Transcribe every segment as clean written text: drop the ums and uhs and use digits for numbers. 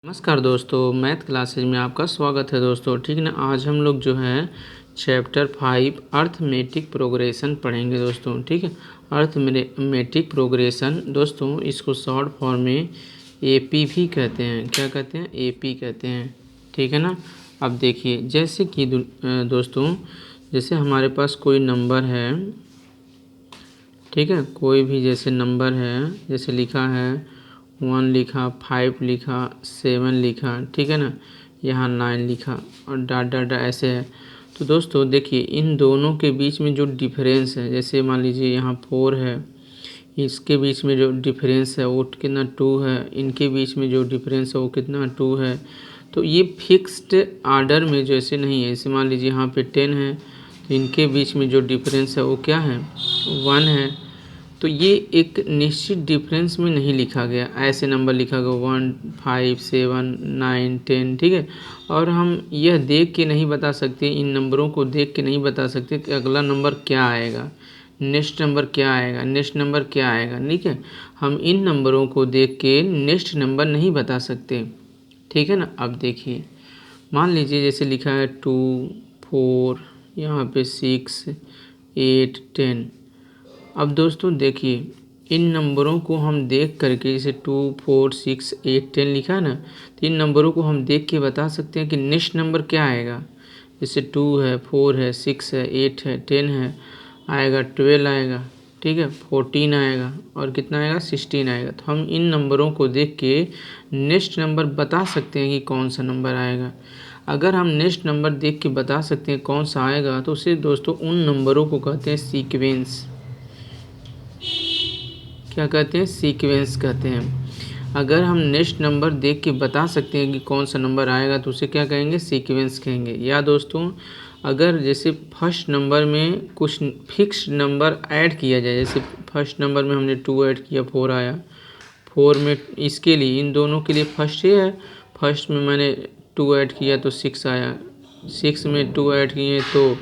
नमस्कार दोस्तों, math classes में आपका स्वागत है दोस्तों। ठीक ना, आज हम लोग जो है चैप्टर 5 अर्थमेटिक प्रोग्रेशन पढ़ेंगे दोस्तों। ठीक है, अर्थमेटिक प्रोग्रेशन दोस्तों, इसको शॉर्ट फॉर्म में एपी भी कहते हैं। क्या कहते हैं? एपी कहते हैं। ठीक है ना। अब देखिए, जैसे कि दोस्तों, जैसे हमारे पास कोई नंबर है, ठीक है, कोई भी जैसे नंबर है, जैसे लिखा है 1 लिखा, 5 लिखा, 7 लिखा, ठीक है ना, यहाँ 9 लिखा और डाट डाट डाट ऐसे है। तो दोस्तों देखिए, इन दोनों के बीच में जो डिफरेंस है, जैसे मान लीजिए यहाँ 4 है, इसके बीच में जो डिफरेंस है वो कितना 2 है, इनके बीच में जो डिफरेंस है वो कितना 2 है। तो ये फिक्स्ड आर्डर में जैसे नहीं है। जैसे मान लीजिए यहाँ पे 10 है, तो इनके बीच में जो डिफरेंस है वो क्या है? 1 है। तो ये एक निश्चित डिफरेंस में नहीं लिखा गया, ऐसे नंबर लिखा गया 1 5 7 9 10, ठीक है। और हम यह देख के नहीं बता सकते, इन नंबरों को देख के नहीं बता सकते कि अगला नंबर क्या आएगा, नेक्स्ट नंबर क्या आएगा, नेक्स्ट नंबर क्या आएगा। ठीक है, हम इन नंबरों को देख के नेक्स्ट नंबर नहीं बता सकते। ठीक है ना। अब देखिए, मान लीजिए जैसे लिखा है 2 4, यहाँ पे 6 8 10। अब दोस्तों देखिए, इन नंबरों को हम देख करके, जैसे 2 4 6 8 10 लिखा है ना, तो इन नंबरों को हम देख के बता सकते हैं कि नेक्स्ट नंबर क्या आएगा। जैसे 2 है, 4 है, 6 है, 8 है, 10 है, आएगा 12 आएगा, ठीक है, 14 आएगा और कितना आएगा? 16 आएगा। तो हम इन नंबरों को देख के नेक्स्ट नंबर बता सकते हैं कि कौन सा नंबर आएगा। अगर हम नेक्स्ट नंबर देख के बता सकते हैं कौन सा आएगा, तो उसे दोस्तों उन नंबरों को कहते हैं सीक्वेंस। क्या कहते हैं? सीक्वेंस कहते हैं। अगर हम नेक्स्ट नंबर देख के बता सकते हैं कि कौन सा नंबर आएगा, तो उसे क्या कहेंगे? सीक्वेंस कहेंगे। या दोस्तों, अगर जैसे फर्स्ट नंबर में कुछ फिक्स नंबर ऐड किया जाए, जैसे फर्स्ट नंबर में हमने 2 ऐड किया, 4 आया, 4 में इसके लिए, इन दोनों के लिए फर्स्ट ये है, फर्स्ट में मैंने 2 ऐड किया तो 6 आया, 6 में 2 ऐड किए तो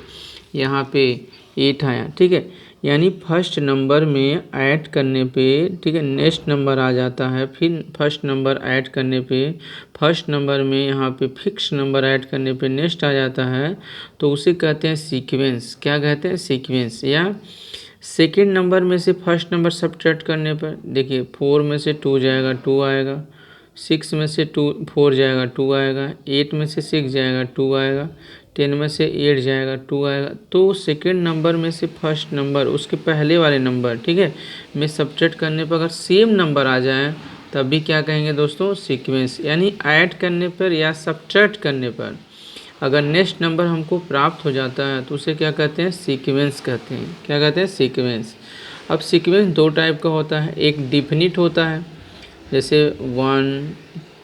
यहाँ पे 8 आया, ठीक है। यानी फर्स्ट नंबर में ऐड करने पे, ठीक है, नेक्स्ट नंबर आ जाता है। फिर फर्स्ट नंबर ऐड करने पे, फर्स्ट नंबर में यहाँ पे फिक्स नंबर ऐड करने पे नेक्स्ट आ जाता है, तो उसे कहते हैं सीक्वेंस। क्या कहते हैं? सीक्वेंस। या सेकेंड नंबर में से फर्स्ट नंबर सब्ट्रैक्ट करने पर, देखिए 4 में से 2 जाएगा 2 आएगा, 6 में से 4 जाएगा 2 आएगा, 8 में से 6 जाएगा 2 आएगा, 10 में से 8 जाएगा 2 आएगा। तो सेकेंड नंबर में से फर्स्ट नंबर, उसके पहले वाले नंबर, ठीक है, में सब्ट्रैक्ट करने पर अगर सेम नंबर आ जाए, तब भी क्या कहेंगे दोस्तों? सीक्वेंस। यानी ऐड करने पर या सब्ट्रैक्ट करने पर अगर नेक्स्ट नंबर हमको प्राप्त हो जाता है, तो उसे क्या कहते हैं? सीक्वेंस कहते हैं। क्या कहते हैं? सीक्वेंस। अब सीक्वेंस दो टाइप का होता है। एक डिफिनिट होता है, जैसे 1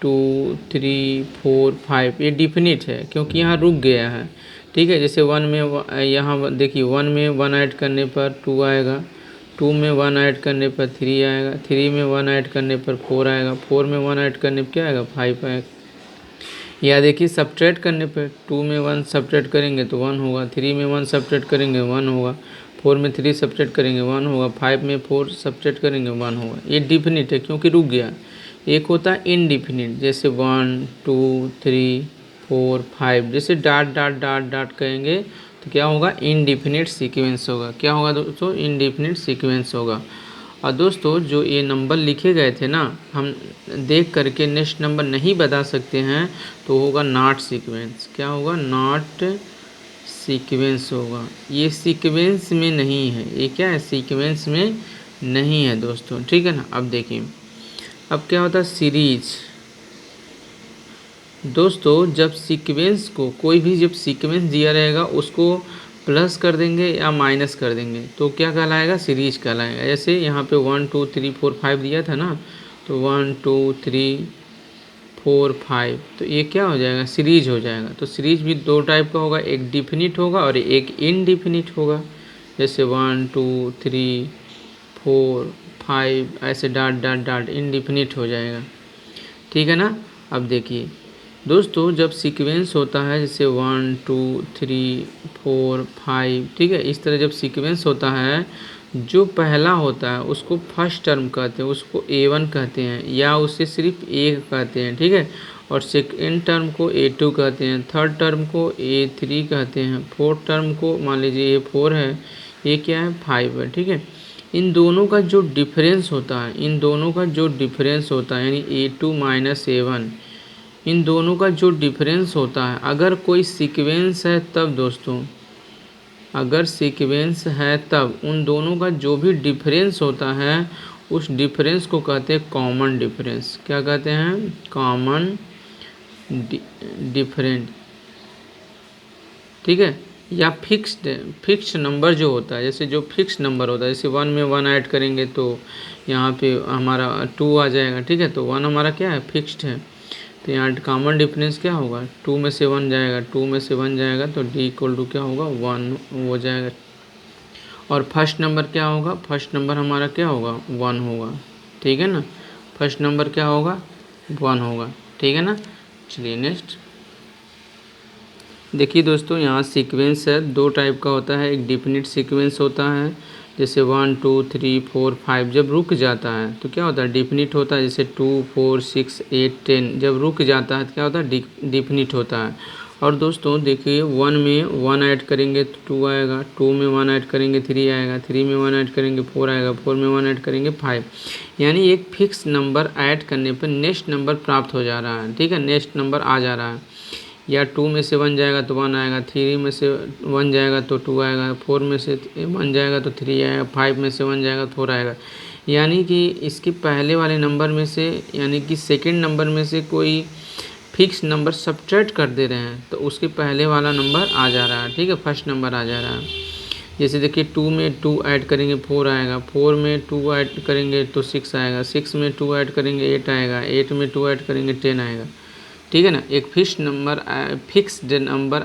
2 3 4 5, ये डिफिनिट है क्योंकि यहाँ रुक गया है, ठीक है। जैसे 1 में यहाँ देखिए 1 में 1 ऐड करने पर 2 आएगा, 2 में 1 ऐड करने पर 3 आएगा, 3 में 1 ऐड करने पर 4 आएगा, 4 में 1 ऐड करने पर क्या आएगा? 5 आएगा। या देखिए सब्ट्रैक्ट करने पे, 2 में 1 सब्ट्रैक्ट करेंगे तो 1 होगा, 3 में 1 सब्ट्रैक्ट करेंगे 1 होगा, 4 में 3 सब्ट्रैक्ट करेंगे 1 होगा, 5 में 4 सब्ट्रैक्ट करेंगे 1 होगा। ये डिफिनिट है क्योंकि रुक गया। एक होता है इनडिफिनिट, जैसे 1 2 3 4 5, जैसे डाट डाट डाट डाट कहेंगे तो क्या होगा? इनडिफिनिट सीक्वेंस होगा। क्या होगा दोस्तों? इनडिफिनिट सीक्वेंस होगा। और दोस्तों, जो ये नंबर लिखे गए थे ना, हम देख करके नेक्स्ट नंबर नहीं बता सकते हैं, तो होगा नॉट सीक्वेंस। क्या होगा? नॉट सीक्वेंस होगा। ये सीक्वेंस में नहीं है। ये क्या है? सीक्वेंस में नहीं है दोस्तों, ठीक है ना। अब देखिए, अब क्या होता है? सीरीज। दोस्तों, जब सीक्वेंस को, कोई भी जब सीक्वेंस दिया रहेगा उसको प्लस कर देंगे या माइनस कर देंगे तो क्या कहलाएगा? सीरीज कहलाएगा। जैसे यहाँ पे 1 2 3 4 5 दिया था ना, तो 1 2 3 4 5, तो ये क्या हो जाएगा? सीरीज हो जाएगा। तो सीरीज भी दो टाइप का होगा, एक डिफिनिट होगा और एक इनडिफिनिट होगा। जैसे 1 2 3 4 5 ऐसे डाट डाट डाट इनडिफिनिट हो जाएगा, ठीक है ना। अब देखिए दोस्तों, जब सीक्वेंस होता है, जैसे 1 2 3 4 5, ठीक है, इस तरह जब सीक्वेंस होता है, जो पहला होता है उसको फर्स्ट टर्म कहते हैं, उसको A1 कहते हैं या उसे सिर्फ A कहते हैं, ठीक है। और सेकेंड टर्म को A2 कहते हैं, थर्ड टर्म को A3 कहते हैं, फोर्थ टर्म को मान लीजिए A4 है, ये क्या है 5 है, ठीक है। इन दोनों का जो डिफरेंस होता है, इन दोनों का जो डिफरेंस होता है यानी A2 माइनस A1, इन दोनों का जो डिफरेंस होता है, अगर कोई सीक्वेंस है तब दोस्तों, अगर सीक्वेंस है तब उन दोनों का जो भी डिफरेंस होता है उस डिफरेंस को कहते हैं कॉमन डिफरेंस। क्या कहते हैं? कॉमन डिफरेंट, ठीक है। या फिक्स्ड नंबर जो होता है, जैसे जो फिक्स नंबर होता है, जैसे 1 में 1 ऐड करेंगे तो यहाँ पे हमारा 2 आ जाएगा, ठीक है। तो 1 हमारा क्या है? फिक्स्ड है। तो यहाँ कॉमन डिफरेंस क्या होगा? 2 में से 1 जाएगा, 2 में से 1 जाएगा तो D इक्वल टू क्या होगा? 1 हो जाएगा। और फर्स्ट नंबर क्या होगा? फर्स्ट नंबर हमारा क्या होगा? 1 होगा, ठीक है ना। फर्स्ट नंबर क्या होगा? 1 होगा, ठीक है ना। चलिए नेक्स्ट देखिए दोस्तों, यहाँ सीक्वेंस है, दो टाइप का होता है। एक डिफिनिट सीक्वेंस होता है, जैसे 1 2 3 4 5 जब रुक जाता है तो क्या होता है? डिफिनिट होता है। जैसे 2 4 6 8 10 जब रुक जाता है तो क्या होता है? डिफिनिट होता है। और दोस्तों देखिए 1 में 1 ऐड करेंगे तो 2 आएगा, 2 में 1 ऐड करेंगे 3 आएगा, 3 में 1 ऐड करेंगे 4 आएगा, 4 में 1 ऐड करेंगे 5। यानी एक फिक्स नंबर ऐड करने पर नेक्स्ट नंबर प्राप्त हो जा रहा है, ठीक है, नेक्स्ट नंबर आ जा रहा है। या 2 में से 1 जाएगा तो 1 आएगा, 3 में से 1 जाएगा तो 2 आएगा, 4 में से 1 जाएगा तो 3 आएगा, 5 में से 1 जाएगा तो 4 आएगा। यानी कि इसके पहले वाले नंबर में से, यानी कि सेकंड नंबर में से कोई फिक्स नंबर सब्ट्रैक्ट कर दे रहे हैं तो उसके पहले वाला नंबर आ जा रहा है, ठीक है, फर्स्ट नंबर आ जा रहा है। जैसे देखिए 2 में 2 ऐड करेंगे 4 आएगा, 4 में 2 ऐड करेंगे तो 6 आएगा, 6 में 2 ऐड करेंगे 8 आएगा, 8 में 2 ऐड करेंगे 10 आएगा, ठीक है ना। एक फिक्स्ड नंबर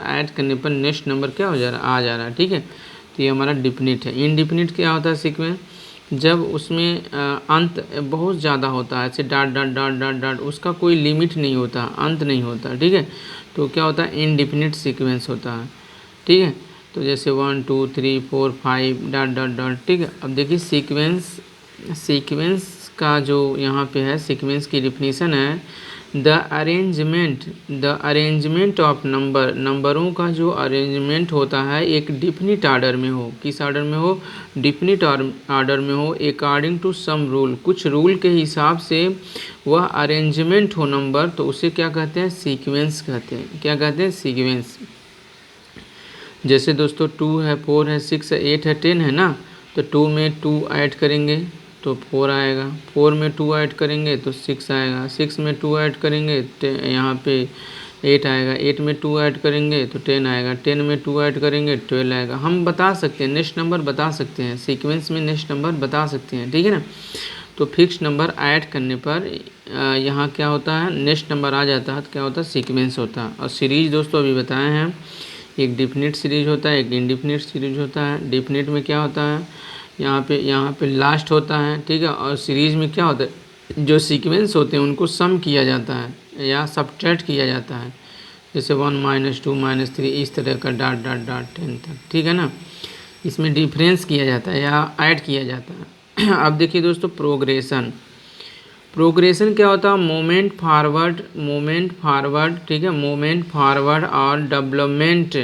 ऐड करने पर नेक्स्ट नंबर क्या हो जा रहा है? आ जा रहा है, ठीक है। तो ये हमारा डिफिनिट है। इनडिफिनिट क्या होता है सीक्वेंस? जब उसमें अंत बहुत ज़्यादा होता है, ऐसे dot dot dot dot dot, उसका कोई लिमिट नहीं होता, अंत नहीं होता, ठीक है। तो क्या होता है? इनडिफिनिट सीक्वेंस होता है, ठीक है। तो जैसे 1 2 3 4 5 डॉट डॉट डॉट, ठीक है। अब देखिए सीक्वेंस का जो यहाँ पे है, सीक्वेंस की डिफिनीशन है, द अरेंजमेंट ऑफ नंबरों का जो अरेंजमेंट होता है एक डिफिनिट आर्डर में हो। किस आर्डर में हो? डिफिनिट आर्डर में हो, अकॉर्डिंग टू सम रूल, कुछ रूल के हिसाब से वह अरेंजमेंट हो नंबर, तो उसे क्या कहते हैं? सीक्वेंस कहते हैं। क्या कहते हैं? सीक्वेंस। जैसे दोस्तों 2 है, 4 है, 6 है, 8 है, 10 है ना, तो 2 में 2 ऐड करेंगे तो 4 आएगा, 4 में 2 ऐड करेंगे तो 6 आएगा, 6 में 2 ऐड करेंगे यहाँ पे 8 आएगा, 8 में 2 ऐड करेंगे तो 10 आएगा, 10 में 2 ऐड करेंगे 12 आएगा। हम बता सकते हैं, नेक्स्ट नंबर बता सकते हैं, सीक्वेंस में नेक्स्ट नंबर बता सकते हैं, ठीक है ना। तो फिक्स नंबर ऐड करने पर यहाँ क्या होता है? नेक्स्ट नंबर आ जाता है तो क्या होता है? सीक्वेंस होता है। और सीरीज दोस्तों अभी बताए हैं, एक डिफिनिट सीरीज होता है, एक इनडिफिनिट सीरीज होता है। डिफिनिट में क्या होता है? यहाँ पे लास्ट होता है, ठीक है। और सीरीज में क्या होता है? जो सीक्वेंस होते हैं उनको सम किया जाता है या सब्ट्रैक्ट किया जाता है, जैसे 1 - 2 - 3 इस तरह का डॉट डॉट डॉट 10 तक, ठीक है ना। इसमें डिफरेंस किया जाता है या ऐड किया जाता है। अब देखिए दोस्तों प्रोग्रेशन क्या होता है? मूवमेंट फॉरवर्ड, ठीक है, मूवमेंट फॉरवर्ड और development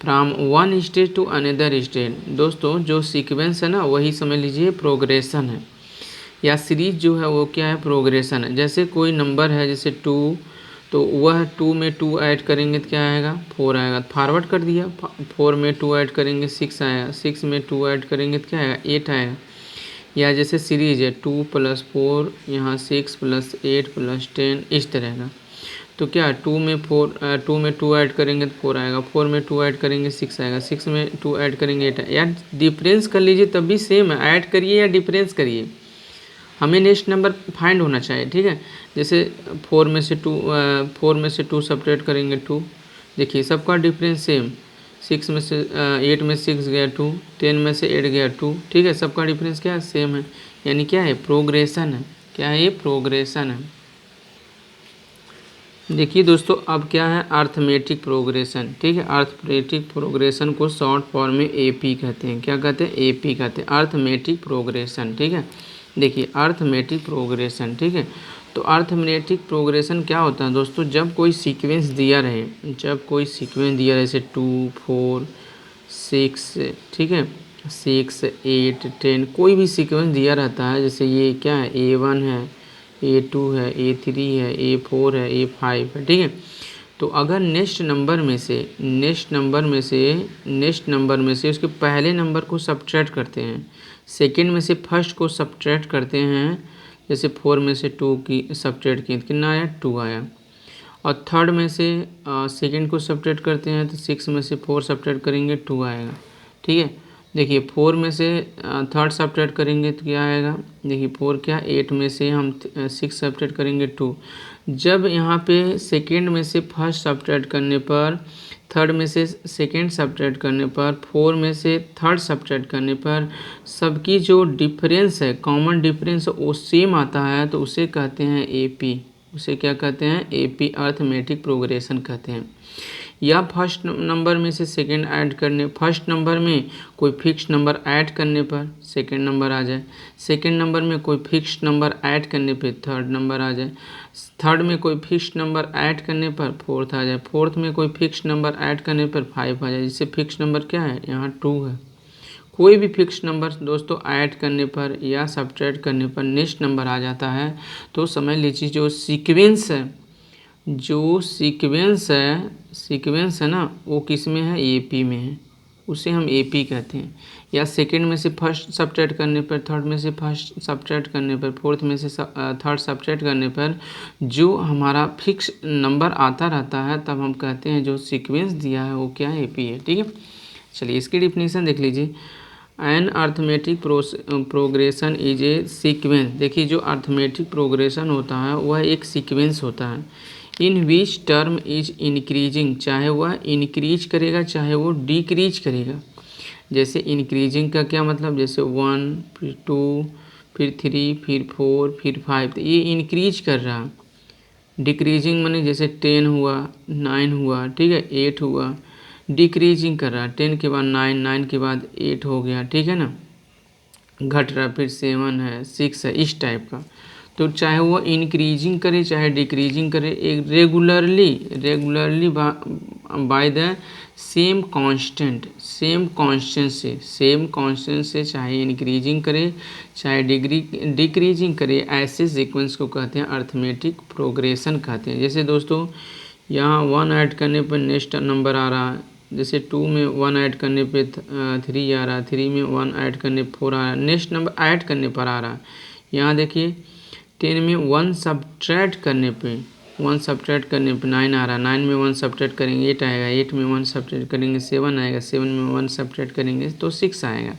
from one stage to another stage. दोस्तों जो सीक्वेंस है ना वही समझ लीजिए प्रोग्रेशन है, या सीरीज जो है वो क्या है? प्रोग्रेशन है। जैसे कोई नंबर है जैसे 2, तो वह 2 में 2 ऐड करेंगे तो क्या आएगा? 4 आएगा, फॉरवर्ड कर दिया। 4 में 2 ऐड करेंगे 6 आएगा, 6 में 2 ऐड करेंगे तो क्या आएगा? 8 आएगा। या जैसे सीरीज है 2 + 4, यहाँ 6 + 8 + 10 इस तरह का, तो क्या 2 में 2 ऐड करेंगे तो 4 आएगा, 4 में 2 ऐड करेंगे 6 आएगा, 6 में 2 ऐड करेंगे 8 आएगा। यार डिफरेंस कर लीजिए तब भी सेम है, ऐड करिए या डिफरेंस करिए, हमें नेक्स्ट नंबर फाइंड होना चाहिए, ठीक है। जैसे 4 में से 2 सब्ट्रैक्ट करेंगे 2, देखिए सबका डिफरेंस सेम। 6 में से 8 में 6 गया 2, 10 में से 8 गया 2, ठीक है, सबका डिफरेंस क्या है? सेम है। यानी क्या है? प्रोग्रेशन है। क्या है ये? प्रोग्रेशन है। देखिए दोस्तों, अब क्या है अर्थमेटिक प्रोग्रेशन। ठीक है, अर्थमेटिक प्रोग्रेशन को शॉर्ट फॉर्म में एपी कहते हैं। क्या कहते हैं? एपी कहते हैं, अर्थमेटिक प्रोग्रेशन। ठीक है, देखिए अर्थमेटिक प्रोग्रेशन। ठीक है, तो अर्थमेटिक प्रोग्रेशन क्या होता है दोस्तों? जब कोई सीक्वेंस दिया रहे, जब कोई सीक्वेंस दिया रहे जैसे 2, 4, 6, ठीक है, 6, 8, 10, कोई भी सीक्वेंस दिया रहता है। जैसे ये क्या है, A1 है, A2 है, A3 है, A4 है, A5 है। ठीक है, तो अगर नेक्स्ट नंबर में से उसके पहले नंबर को सब्ट्रैक्ट करते हैं, सेकंड में से फर्स्ट को सब्ट्रैक्ट करते हैं, जैसे 4 में से 2 की सब्ट्रैक्ट की, कितना आया? 2 आया। और थर्ड में से सेकंड को सब्ट्रैक्ट करते हैं तो 6 में से 4 सब्ट्रैक्ट करेंगे, 2 आएगा। ठीक है, देखिए 4 में से थर्ड सब्ट्रैक्ट करेंगे तो क्या आएगा? देखिए 4 क्या, 8 में से हम 6 सब्ट्रैक्ट करेंगे, 2। जब यहाँ पे सेकंड में से फर्स्ट सब्ट्रैक्ट करने पर, थर्ड में से सेकंड सब्ट्रैक्ट करने पर, 4 में से थर्ड सब्ट्रैक्ट करने पर सबकी जो डिफरेंस है, कॉमन डिफरेंस वो सेम आता है, तो उसे कहते हैं एपी। उसे क्या कहते हैं? एपी, अर्थमेटिक प्रोग्रेशन कहते हैं। या फर्स्ट नंबर में से सेकंड ऐड करने, फर्स्ट नंबर में कोई फिक्स नंबर ऐड करने पर सेकंड नंबर आ जाए, सेकंड नंबर में कोई फिक्स नंबर ऐड करने पे थर्ड नंबर आ जाए, थर्ड में कोई फिक्स नंबर ऐड करने पर फोर्थ आ जाए, फोर्थ में कोई फिक्स नंबर ऐड करने पर 5 आ जाए। जिससे फिक्स नंबर क्या है? यहाँ 2 है। कोई भी फिक्स नंबर दोस्तों ऐड करने पर या सब्ट्रैक्ट करने पर नेक्स्ट नंबर आ जाता है, तो समझ लीजिए जो सीक्वेंस है ना, वो किस में है? एपी में है, उसे हम एपी कहते हैं। या सेकंड में से फर्स्ट सब्ट्रैक्ट करने पर, थर्ड में से फर्स्ट सब्ट्रैक्ट करने पर, फोर्थ में से थर्ड सब्ट्रैक्ट करने पर जो हमारा फिक्स नंबर आता रहता है, तब हम कहते हैं जो सीक्वेंस दिया है वो क्या है? एपी है। ठीक है, चलिए इसकी डिफिनीशन देख लीजिए। An arithmetic progression is a sequence. देखिए जो अर्थमेटिक प्रोग्रेशन होता है वह एक सीक्वेंस होता है, इन विच टर्म इज इंक्रीजिंग, चाहे वह इंक्रीज करेगा चाहे वो डिक्रीज करेगा। जैसे इंक्रीजिंग का क्या मतलब? जैसे 1, फिर 2, फिर 3, फिर 4, फिर 5, तो ये इंक्रीज कर रहा है। डिक्रीजिंग माने जैसे 10 हुआ, 9 हुआ, ठीक है, 8 हुआ, डिक्रीजिंग कर रहा है। 10 के बाद 9, 9 के बाद 8 हो गया, ठीक है ना, घट रहा, फिर 7 है, 6 है, इस टाइप का। तो चाहे वो इंक्रीजिंग करे चाहे डिक्रीजिंग करे, एक regularly by the same constant से चाहे इंक्रीजिंग करे चाहे डिक्रीजिंग करे, ऐसे सीक्वेंस को कहते हैं अर्थमेटिक प्रोग्रेशन कहते हैं। जैसे दोस्तों यहाँ 1 ऐड करने पर नेक्स्ट नंबर आ रहा है, जैसे 2 में 1 ऐड करने पे 3 आ रहा है, 3 में 1 ऐड करने 4 आ रहा है, नेक्स्ट नंबर ऐड करने पर आ रहा है। यहाँ देखिए 10 में 1 सब्ट्रैक्ट करने पे 9 आ रहा है, 9 में 1 सब्ट्रैक्ट करेंगे 8 आएगा, 8 में 1 सब्ट्रैक्ट करेंगे 7 आएगा, 7 में 1 सब्ट्रैक्ट करेंगे तो 6 आएगा।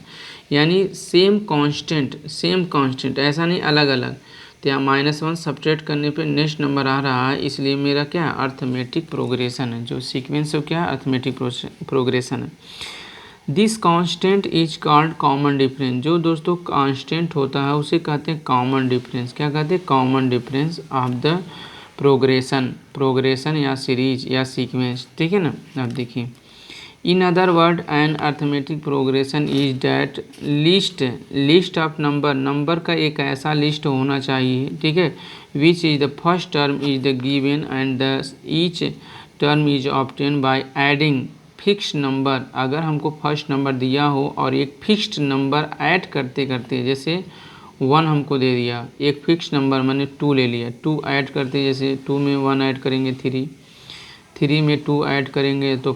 यानी सेम कांस्टेंट, ऐसा नहीं अलग अलग। तो यहाँ -1 सब्ट्रैक्ट करने पे नेक्स्ट नंबर आ रहा है, इसलिए मेरा क्या है? अर्थमेटिक प्रोग्रेशन है। जो सीक्वेंस है क्या है? अर्थमेटिक प्रोग्रेशन है। This constant is called common difference. जो दोस्तों कांस्टेंट होता है उसे कहते हैं कॉमन डिफरेंस। क्या कहते हैं? Common difference of the progression या सीरीज या सीक्वेंस, ठीक है ना। अब देखिए, in other word an arithmetic progression is that list of number का एक ऐसा लिस्ट होना चाहिए, ठीक है, which is the first term is the given and the each term is obtain by adding fix number. अगर हमको फर्स्ट नंबर दिया हो और एक फिक्स्ड नंबर ऐड करते करते, जैसे 1 हमको दे दिया, एक फिक्स नंबर मैंने 2 ले लिया, 2 ऐड करते, जैसे 2 में 1 ऐड करेंगे 3 में 2 ऐड करेंगे तो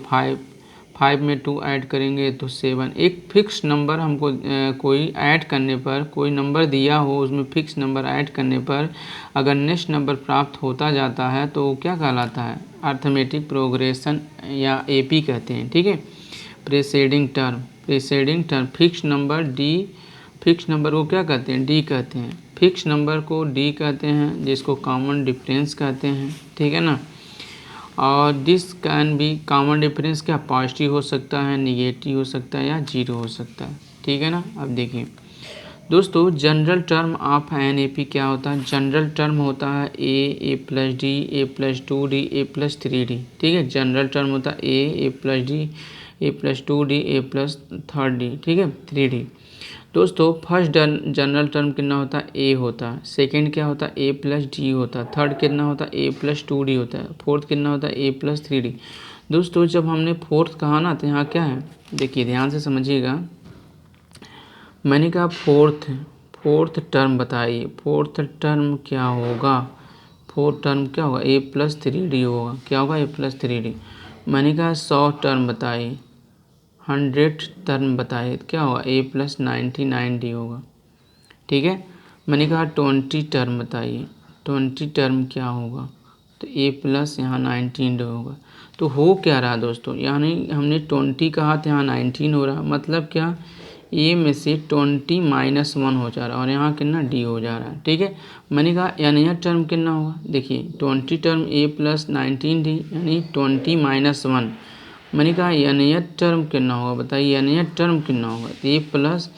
5 में 2 ऐड करेंगे तो 7। एक फिक्स नंबर हमको कोई ऐड करने पर, कोई नंबर दिया हो उसमें फिक्स नंबर ऐड करने पर अगर नेक्स्ट नंबर प्राप्त होता जाता है तो वो क्या कहलाता है? अर्थमेटिक प्रोग्रेशन या एपी कहते हैं, ठीक है। प्रीसीडिंग टर्म फिक्स नंबर को क्या कहते हैं? डी कहते हैं। फिक्स नंबर को डी कहते हैं, जिसको कॉमन डिफरेंस कहते हैं, ठीक है ना। और this can be common difference क्या? पॉजिटिव हो सकता है, निगेटिव हो सकता है या 0 हो सकता है, ठीक है ना। अब देखिए, दोस्तों general term of an A P क्या होता है? जनरल टर्म होता है ए plus d, A plus 2D, a plus 3D। ठीक है, जनरल टर्म होता है ए plus d, A plus 2D, a plus 3D। ठीक है, 3D। दोस्तों फर्स्ट जनरल टर्म कितना होता है? ए होता है। सेकेंड क्या होता है? ए प्लस डी होता है। थर्ड कितना होता है? ए प्लस 2D होता है। फोर्थ कितना होता है? ए प्लस 3D। दोस्तों जब हमने फोर्थ कहा ना, तो यहाँ क्या है, देखिए ध्यान से समझिएगा। मैंने कहा फोर्थ टर्म बताइए, फोर्थ टर्म क्या होगा? फोर्थ टर्म क्या होगा? ए प्लस 3D होगा। क्या होगा? A plus 3D। मैंने कहा 100 टर्म बताइए, 100 टर्म बताइए, क्या होगा? ए प्लस 99D होगा। ठीक है, मैंने कहा 20 टर्म बताइए, 20 टर्म क्या होगा? तो ए प्लस यहाँ 19 होगा। तो हो क्या रहा दोस्तों, यानी हमने 20 कहा तो यहाँ 19 हो रहा, मतलब क्या, ए में से 20 माइनस 1 हो जा रहा है और यहाँ कितना डी हो जा रहा है। ठीक है, मैंने कहा यानी यह टर्म कितना होगा? देखिए 20 टर्म ए प्लस 19D यानी 20 माइनस 1। मैंने कहा यानी यह टर्म कितना होगा? बताइए यानी यह टर्म कितना होगा? तो ए प्लस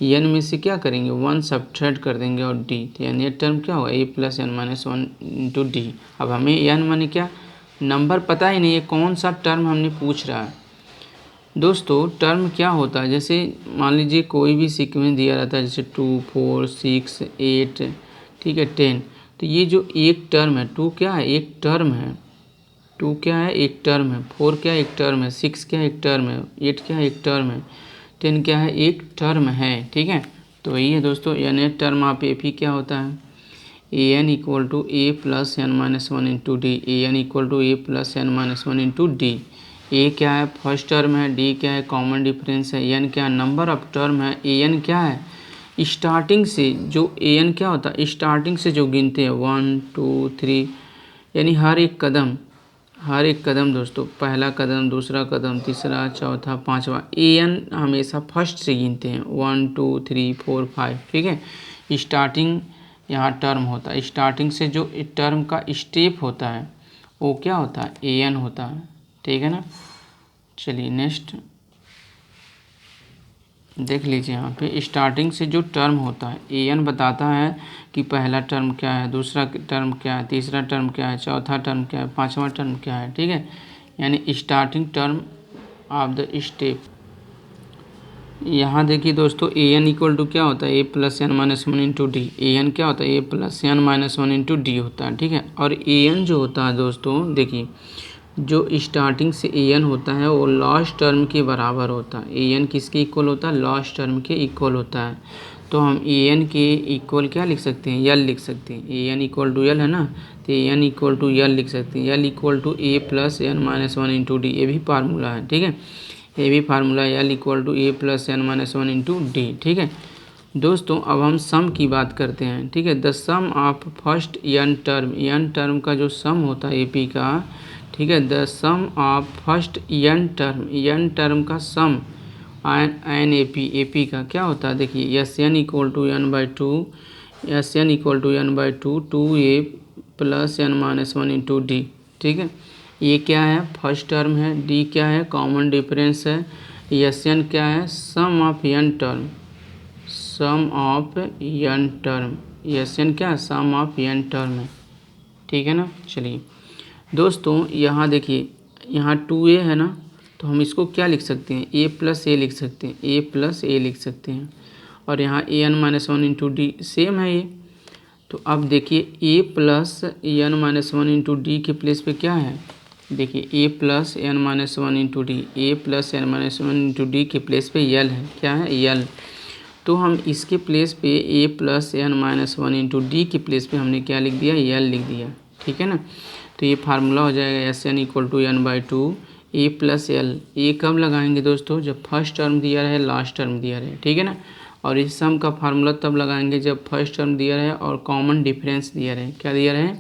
एन में से क्या करेंगे? 1 सब्ट्रैक्ट कर देंगे और डी, तो यानी यह टर्म क्या होगा? A plus N minus 1 into D. अब हमें एन माने क्या, नंबर पता ही नहीं है, कौन सा टर्म हमने पूछ रहा है। दोस्तों टर्म क्या होता है, जैसे मान लीजिए कोई भी सीक्वेंस दिया रहता है, जैसे 2, 4, 6, 8, ठीक है, 10। तो ये जो एक टर्म है, 2 क्या है? एक टर्म है। 2 क्या है? एक टर्म है। 4 क्या है? एक टर्म है। 6 क्या है? एक टर्म है। 8 क्या है? एक टर्म है। 10 क्या है? एक टर्म है। ठीक है, तो वही है दोस्तों, यानी टर्म ऑफ ए पी क्या होता है? A N equal to A plus N minus 1 into D. A N equal to A plus N minus 1 into D. A क्या है? फर्स्ट टर्म है। डी क्या है? कॉमन डिफरेंस है। एन क्या है? नंबर ऑफ टर्म है। ए एन क्या है? स्टार्टिंग से जो ए एन क्या होता है? स्टार्टिंग से जो गिनते हैं 1, 2, 3, यानी हर एक कदम दोस्तों, पहला कदम, दूसरा कदम, तीसरा, चौथा, पांचवा, ए एन हमेशा फर्स्ट से गिनते हैं, 1, 2, 3, 4, 5। ठीक है, स्टार्टिंग यहाँ टर्म होता है। स्टार्टिंग से जो टर्म का स्टेप होता है वो क्या होता है? ए एन होता है। ठीक है ना, चलिए नेक्स्ट देख लीजिए। यहाँ पे स्टार्टिंग से जो टर्म होता है, ए एन बताता है कि पहला टर्म क्या है, दूसरा टर्म क्या है, तीसरा टर्म क्या है, चौथा टर्म क्या है, पांचवा टर्म क्या है। ठीक है, यानी starting term of the step. यहाँ देखिए दोस्तों, ए एन इक्वल टू क्या होता है? ए plus N minus 1 into D. A N क्या होता है? ए plus N minus 1 into D होता है। ठीक है, और ए एन जो होता है दोस्तों, देखिए जो स्टार्टिंग से ए एन होता है वो लास्ट टर्म के बराबर होता है। ए एन किसके इक्वल होता है? लास्ट टर्म के इक्वल होता है। तो हम ए एन के इक्वल क्या लिख सकते हैं? यल लिख सकते हैं। A N equal to L है ना, तो A N equal to L लिख सकते हैं। L equal to A plus N minus 1 into D, ये भी फार्मूला है। ठीक है, ये भी फार्मूला है, L equal to A plus N minus 1 into D. ठीक है दोस्तों, अब हम सम की बात करते हैं। ठीक है, the sum of first n term का जो सम होता है ए पी का, ठीक है, the sum of first n term का सम एन ए पी का क्या होता है? देखिए S N equal to N by two, S N equal to N by two, 2a plus N minus 1 into D. ठीक है, ये क्या है? फर्स्ट टर्म है। डी क्या है? कॉमन डिफरेंस है। एस एन क्या है? Sum of N term, sum of N term. S N क्या है? सम ऑफ एन टर्म है। ठीक है ना, चलिए दोस्तों यहाँ देखिए, यहाँ 2a है ना, तो हम इसको क्या लिख सकते हैं? ए प्लस ए लिख सकते हैं, ए प्लस ए लिख सकते हैं। और यहाँ A N minus 1 into D same है ये। तो अब देखिए A plus N minus 1 into D के प्लेस पे क्या है? देखिए A plus N minus 1 into D, A plus N minus 1 into D के प्लेस पे यल है। क्या है? यल। तो हम इसके प्लेस पे A plus N minus 1 into D के प्लेस पे हमने क्या लिख दिया? यल लिख दिया। ठीक है ना, तो ये फार्मूला हो जाएगा S N equal to N by two A plus L. A कब लगाएंगे दोस्तों? जब फर्स्ट टर्म दिया रहे, लास्ट टर्म दिया रहे। ठीक है ना, और इस सम का फार्मूला तब लगाएंगे जब फर्स्ट टर्म दिया रहे और कॉमन डिफरेंस दिया रहे। क्या दिया रहे?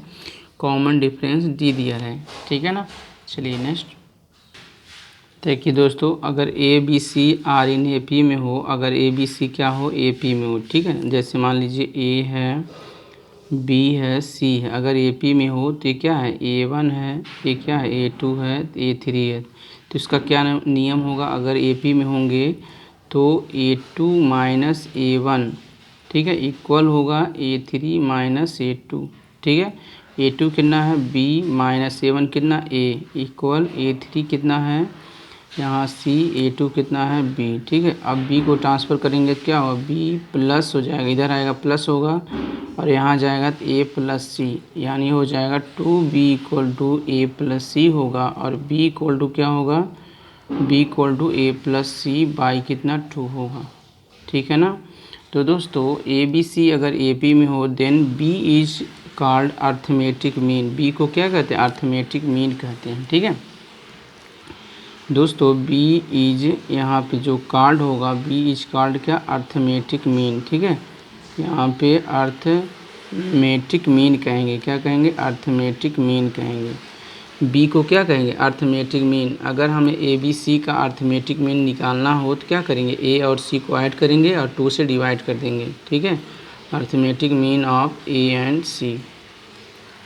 कॉमन डिफरेंस डी दिया रहे। ठीक है ना, चलिए नेक्स्ट देखिए दोस्तों, अगर a b c are in A P में हो, अगर ए बी सी क्या हो? ए पी में हो। ठीक है, जैसे मान लीजिए ए है, बी है, सी है, अगर ए पी में हो तो ये क्या है? ए वन है, ये क्या है? ए टू है, ए थ्री है। तो इसका क्या नियम होगा? अगर ए पी में होंगे तो ए टू माइनस ए वन ठीक है, इक्वल होगा A3 माइनस A2। ठीक है, A2 कितना है B माइनस A1 कितना A, इक्वल A3 कितना है यहाँ C, A2 कितना है B। ठीक है, अब B को ट्रांसफ़र करेंगे क्या होगा, B प्लस हो जाएगा, इधर आएगा प्लस होगा और यहाँ जाएगा तो A प्लस C, यानी हो जाएगा 2B equal to A plus C होगा, और B इक्वल टू क्या होगा, B equal to A plus C by कितना 2 होगा। ठीक है ना। तो दोस्तों ABC अगर AP में हो then B is called arithmetic mean. B को क्या कहते हैं, अर्थमेटिक मीन कहते हैं। ठीक है दोस्तों, B इज यहाँ पे जो कॉल्ड होगा, B इज कॉल्ड क्या, अर्थमेटिक मीन। ठीक है, यहाँ पे अर्थमेटिक मीन कहेंगे, क्या कहेंगे, अर्थमेटिक मीन कहेंगे। B को क्या कहेंगे, अर्थमेटिक मीन। अगर हमें ABC का अर्थमेटिक मीन निकालना हो तो क्या करेंगे, A और C को ऐड करेंगे और 2 से डिवाइड कर देंगे। ठीक है, arithmetic mean of A and C।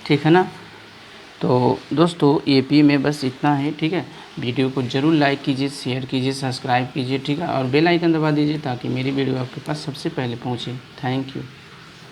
ठीक है ना। तो दोस्तों AP में बस इतना है। ठीक है, वीडियो को ज़रूर लाइक कीजिए, शेयर कीजिए, सब्सक्राइब कीजिए। ठीक है, और बेल आइकन दबा दीजिए ताकि मेरी वीडियो आपके पास सबसे पहले पहुँचे। Thank you.